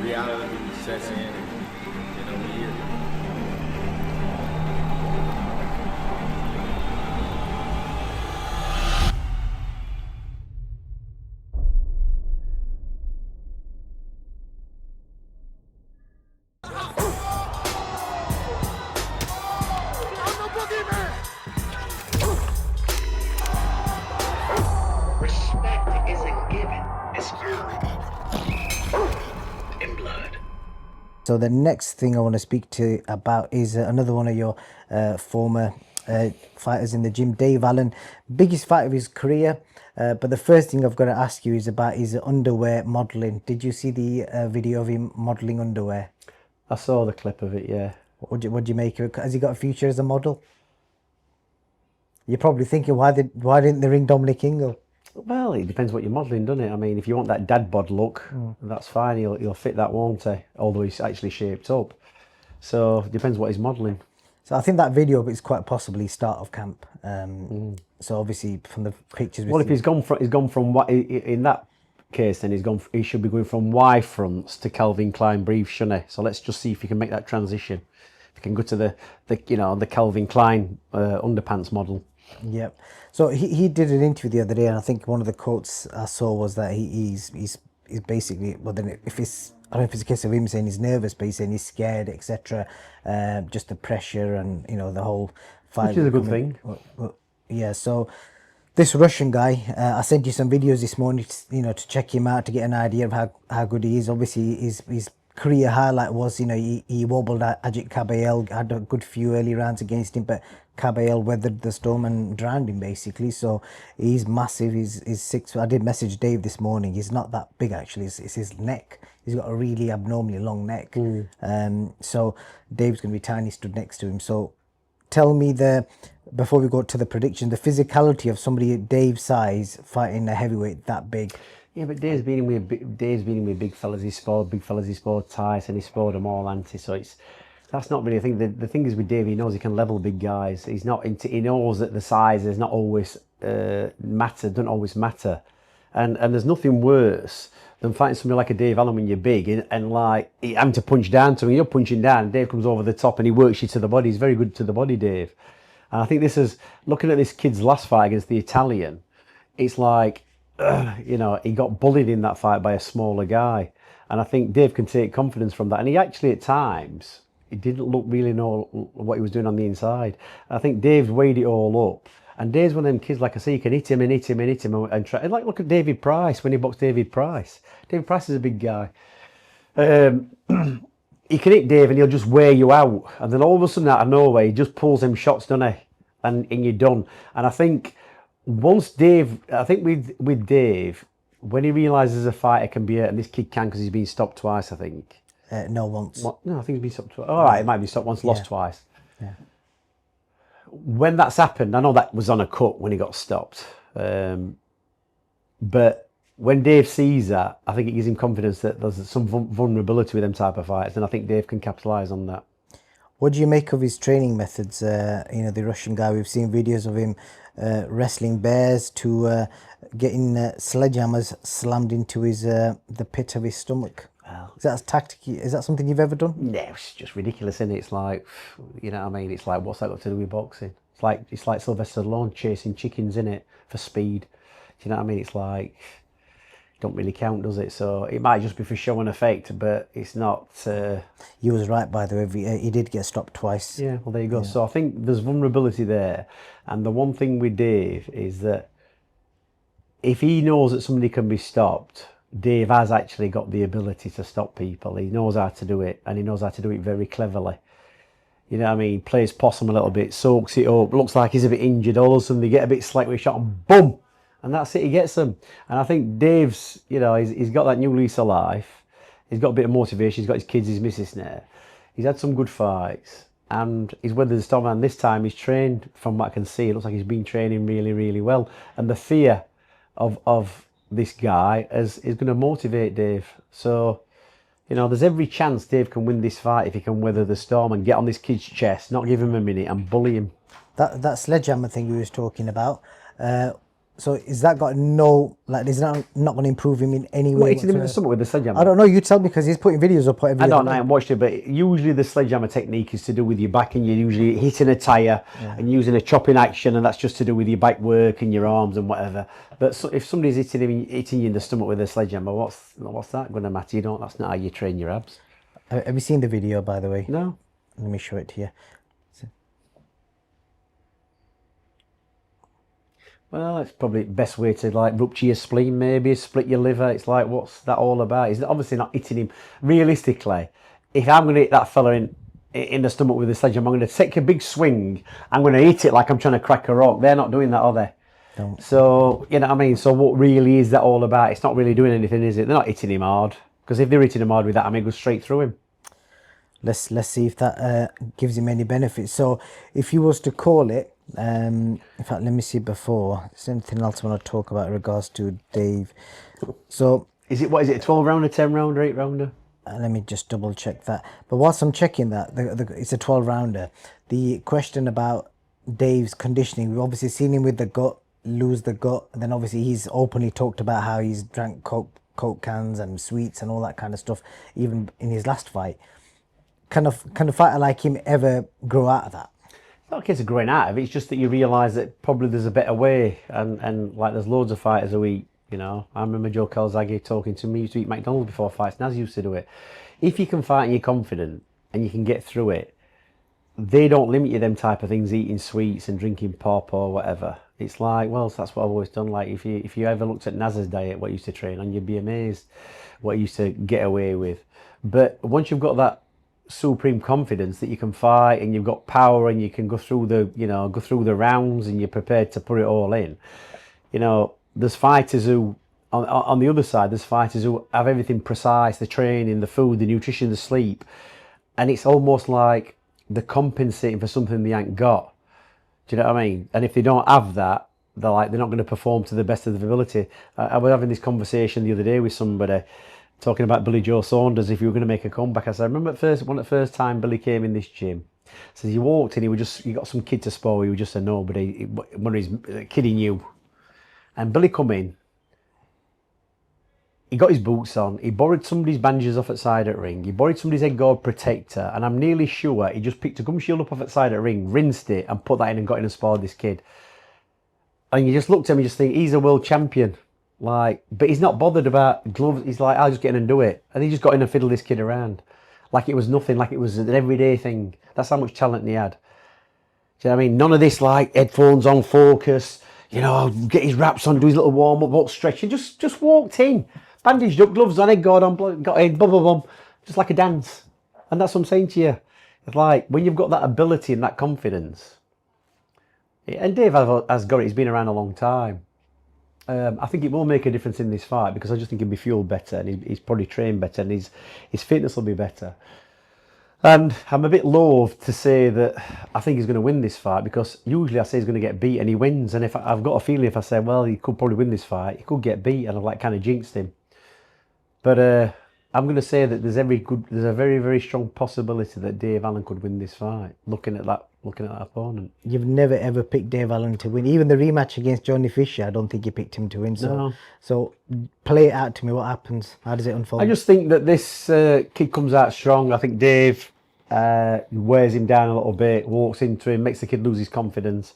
reality sets in, and we hear. Respect isn't given, it's earned in blood. So the next thing I want to speak to you about is another one of your former fighters in the gym, Dave Allen. Biggest fight of his career. But the first thing I've got to ask you is about his underwear modelling. Did you see the video of him modelling underwear? I saw the clip of it, yeah. What do you make of it? Has he got a future as a model? You're probably thinking, why didn't they ring Dominic Ingle? Well, it depends what you're modelling, doesn't it? I mean, if you want that dad bod look, that's fine. He'll fit that, won't he? Although he's actually shaped up. So it depends what he's modelling. So I think that video is quite possibly start of camp. So obviously from the pictures. Well, if he's gone from what in that case, then he should be going from Y fronts to Calvin Klein briefs, shouldn't he? So let's just see if he can make that transition. If he can go to the Calvin Klein underpants model. Yep. So he did an interview the other day, and I think one of the quotes I saw was that he's basically, well, then if it's, I don't know if it's a case of him saying he's nervous, but he's saying he's scared, etc. Just the pressure and the whole fight. Which is a good thing. Yeah. So this Russian guy, I sent you some videos this morning, to check him out, to get an idea of how good he is. Obviously, his career highlight was, he wobbled at Ajit Kabayel, had a good few early rounds against him, but Kabayel weathered the storm and drowned him basically. So he's massive. He's 6. I did message Dave this morning. He's not that big actually. It's his neck. He's got a really abnormally long neck. So Dave's going to be tiny, stood next to him. So tell me before we go to the prediction, the physicality of somebody Dave's size fighting a heavyweight that big. Yeah, but Dave's been in with big fellas. He's scored Tyson, he's scored them all, anti. So that's not really a thing. The thing is with Dave, he knows he can level big guys. He knows that the size is not always doesn't always matter, and there's nothing worse than fighting somebody like a Dave Allen when you're big and like having to punch down to him. You're punching down, and Dave comes over the top and he works you to the body. He's very good to the body, Dave. And I think this is looking at this kid's last fight against the Italian. It's like, he got bullied in that fight by a smaller guy, and I think Dave can take confidence from that. And he actually, at times, he didn't really know what he was doing on the inside. I think Dave's weighed it all up, and Dave's one of them kids, like I say, he can hit him and try. And like, look at David Price when he boxed David Price. David Price is a big guy. He can hit Dave and he'll just wear you out, and then all of a sudden out of nowhere he just pulls them shots, doesn't he? And you're done. And I think with Dave, when he realises a fighter can be hurt, and this kid can because he's been stopped twice, I think. No, once. No, I think he's been stopped twice. All right, it might be stopped once, lost twice. Yeah. When that's happened, I know that was on a cut when he got stopped. But when Dave sees that, I think it gives him confidence that there's some vulnerability with them type of fighters, and I think Dave can capitalise on that. What do you make of his training methods? The Russian guy, we've seen videos of him wrestling bears to getting sledgehammers slammed into the pit of his stomach. Well, is that tactic? Is that something you've ever done? No, it's just ridiculous, isn't it? It's like, it's like, what's that got to do with boxing? It's like Sylvester Stallone chasing chickens, in it, for speed. Do you know what I mean? It's like, don't really count, does it? So it might just be for show and effect, but it's not. You was right, by the way. He did get stopped twice. Yeah, well, there you go. Yeah. So I think there's vulnerability there, and the one thing with Dave is that if he knows that somebody can be stopped, Dave has actually got the ability to stop people. He knows how to do it, and he knows how to do it very cleverly. You know what I mean? Plays possum a little bit, soaks it up, looks like he's a bit injured. All of a sudden they get a bit slack with a shot, and boom! And that's it, he gets them. And I think Dave's, he's got that new lease of life. He's got a bit of motivation. He's got his kids, his missus now. He's had some good fights. And he's weathered the storm. And this time he's trained, from what I can see, it looks like he's been training really, really well. And the fear of this guy is going to motivate Dave. So, there's every chance Dave can win this fight if he can weather the storm and get on this kid's chest, not give him a minute and bully him. That sledgehammer thing we was talking about, So is that got no, like, is that not going to improve him in any way? Hitting him in the stomach with the sledgehammer. I don't know. You tell me, because he's putting videos up every I other don't know, I day. haven't watched it, but usually the sledgehammer technique is to do with your back, and you're usually hitting a tyre and using a chopping action, and that's just to do with your back work and your arms and whatever. But so if somebody's hitting you in the stomach with a sledgehammer, what's that going to matter? That's not how you train your abs. Have you seen the video, by the way? No. Let me show it to you. Well, it's probably the best way to like rupture your spleen, maybe split your liver. It's like, what's that all about? He's obviously not hitting him. Realistically, if I'm going to hit that fella in the stomach with a sledgehammer, I'm going to take a big swing. I'm going to hit it like I'm trying to crack a rock. They're not doing that, are they? Don't. So, you know what I mean? So what really is that all about? It's not really doing anything, is it? They're not hitting him hard. Because if they're hitting him hard with that, I mean, it goes straight through him. Let's see if that gives him any benefits. So if you was to call it, in fact, let me see before. Is there anything else I want to talk about in regards to Dave? So Is it, what is it, a 12 rounder, 10 rounder, 8 rounder? let me just double check that. But whilst I'm checking that, it's a 12 rounder. The question about Dave's conditioning, we've obviously seen him with the gut, lose the gut, and then obviously he's openly talked about how he's drank Coke cans and sweets and all that kind of stuff, even in his last fight. Can a fighter like him ever grow out of that? It's not a case of growing out of it, it's just that you realise that probably there's a better way, and like there's loads of fighters who eat, I remember Joe Calzaghe talking to me, he used to eat McDonald's before fights, Naz used to do it. If you can fight and you're confident and you can get through it, they don't limit you them type of things, eating sweets and drinking pop or whatever. It's like, well, that's what I've always done. Like if you ever looked at Naz's diet, what he used to train on, you'd be amazed what he used to get away with. But once you've got that supreme confidence that you can fight and you've got power and you can go through the rounds and you're prepared to put it all in, there's fighters who on the other side, there's fighters who have everything precise, the training, the food, the nutrition, the sleep, and it's almost like they're compensating for something they ain't got. Do you know what I mean? And if they don't have that, they're not going to perform to the best of their ability. I was having this conversation the other day with somebody talking about Billy Joe Saunders. If you were going to make a comeback, I said, I remember the first time Billy came in this gym. Says he walked in, he got some kid to spoil. He was just a nobody. One of his kid he knew, and Billy come in. He got his boots on. He borrowed somebody's bandages off at side at ring. He borrowed somebody's head guard protector, and I'm nearly sure he just picked a gum shield up off at side at ring, rinsed it, and put that in and got in and sparred this kid. And you just looked at him and just think, he's a world champion. But he's not bothered about gloves. He's like, I'll just get in and do it. And he just got in and fiddled this kid around. Like it was nothing, like it was an everyday thing. That's how much talent he had. Do you know what I mean? None of this headphones on, focus, get his wraps on, do his little warm-up, walk stretching. Just walked in, bandaged up, gloves on, head guard on, got in, bum, bum, bum. Just like a dance. And that's what I'm saying to you. It's like, when you've got that ability and that confidence, and Dave has got it, he's been around a long time. I think it will make a difference in this fight because I just think he'll be fueled better and he's probably trained better and his fitness will be better. And I'm a bit loath to say that I think he's going to win this fight because usually I say he's going to get beat and he wins. And if I've got a feeling if I say, well, he could probably win this fight, he could get beat and I've kind of jinxed him. But I'm going to say that there's a very, very strong possibility that Dave Allen could win this fight. Looking at that opponent. You've never ever picked Dave Allen to win. Even the rematch against Johnny Fisher, I don't think you picked him to win. So play it out to me. What happens? How does it unfold? I just think that this kid comes out strong. I think Dave wears him down a little bit, walks into him, makes the kid lose his confidence.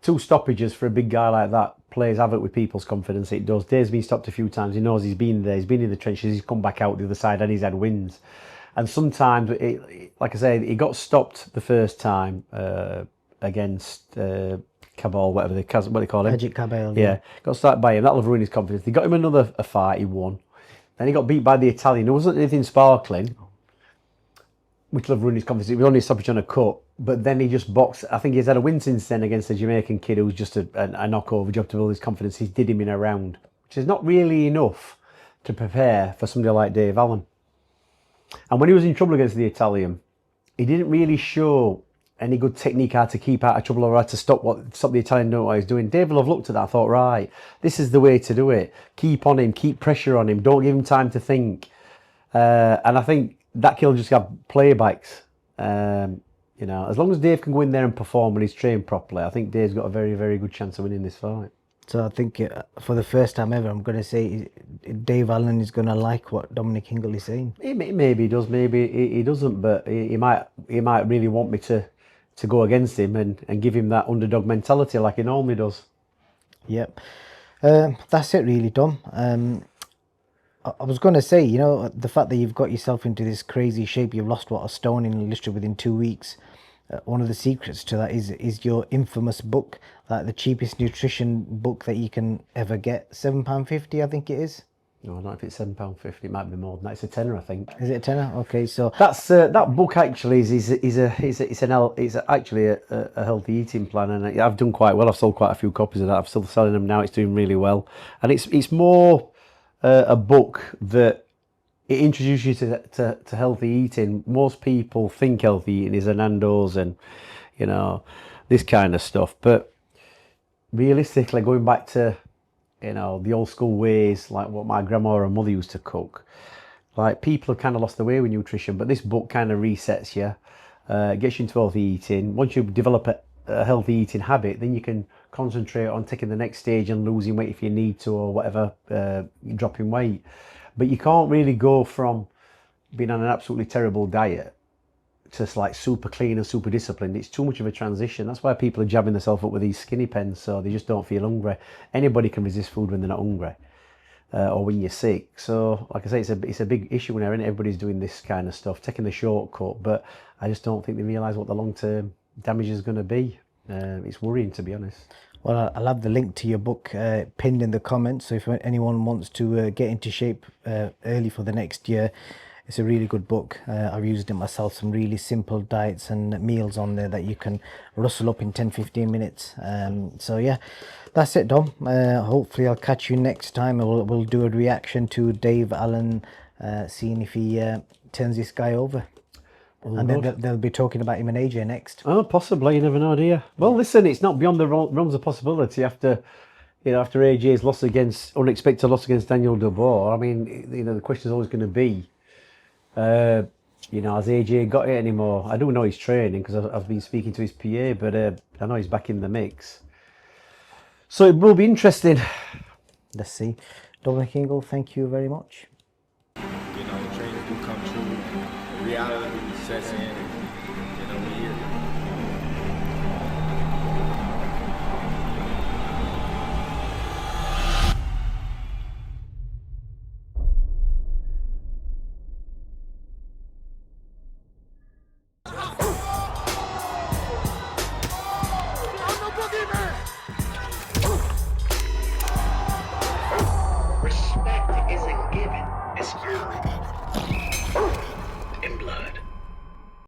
2 stoppages for a big guy like that plays havoc with people's confidence. It does. Dave's been stopped a few times. He knows he's been there. He's been in the trenches. He's come back out the other side and he's had wins. And sometimes, like I say, he got stopped the first time against Cabal, what they call him. Magic Cabal. Yeah, got stopped by him. That'll have ruined his confidence. They got him another fight, he won. Then he got beat by the Italian. There wasn't anything sparkling, which will have ruined his confidence. It was only a stoppage on a cut. But then he just boxed. I think he's had a win since then against a Jamaican kid who was just a knockover job to build his confidence. He did him in a round, which is not really enough to prepare for somebody like Dave Allen. And when he was in trouble against the Italian, he didn't really show any good technique how to keep out of trouble or how to stop the Italian doing what he's doing. Dave will have looked at that and thought, right, this is the way to do it. Keep on him, keep pressure on him, don't give him time to think. And I think that kid will just have playbacks. As long as Dave can go in there and perform and he's trained properly, I think Dave's got a very, very good chance of winning this fight. So I think for the first time ever, I'm going to say Dave Allen is going to like what Dominic Ingle is saying. Maybe he does, maybe he doesn't, but he might really want me to go against him and give him that underdog mentality like he normally does. Yep. That's it really, Dom. I was going to say, you know, the fact that you've got yourself into this crazy shape, you've lost, what, a stone in literally within 2 weeks. One of the secrets to that is your infamous book, like the cheapest nutrition book that you can ever get. £7.50, I think it is. No, I don't know if it's £7.50. It might be more than that. It's a tenner, I think. Is it a tenner? Okay, so that's that book actually is actually a healthy eating plan, and I've done quite well. I've sold quite a few copies of that. I'm still selling them now. It's doing really well, and it's more a book that it introduces you to healthy eating. Most people think healthy eating is a Nando's and, you know, this kind of stuff, but realistically, going back to, you know, the old school ways, like what my grandma and mother used to cook, like, people have kind of lost their way with nutrition, but this book kind of resets you, gets you into healthy eating. Once you develop a healthy eating habit, then you can concentrate on taking the next stage and losing weight if you need to, or whatever, dropping weight. But you can't really go from being on an absolutely terrible diet to like super clean and super disciplined. It's too much of a transition. That's why people are jabbing themselves up with these skinny pens, so they just don't feel hungry. Anybody can resist food when they're not hungry, or when you're sick. So like I say, it's a big issue now, and everybody's doing this kind of stuff, taking the shortcut, but I just don't think they realise what the long-term damage is going to be. It's worrying, to be honest. Well, I'll have the link to your book pinned in the comments, so if anyone wants to get into shape early for the next year, it's a really good book. I've used it myself. Some really simple diets and meals on there that you can rustle up in 10-15 minutes. So yeah, that's it, Dom. Hopefully I'll catch you next time. We'll do a reaction to Dave Allen, seeing if he turns this guy over. And then they'll be talking about him and AJ next. Oh, possibly. You never know, do you? Well, listen, it's not beyond the realms of possibility after AJ's unexpected loss against Daniel Dubois. I mean, you know, the question is always going to be, you know, has AJ got it anymore? I don't know his training because I've been speaking to his PA, but I know he's back in the mix. So it will be interesting. Let's see. Dominic Ingle, thank you very much. You know, dreams do come true. Reality sets in, and, you know, we here. Respect isn't given, it's earned.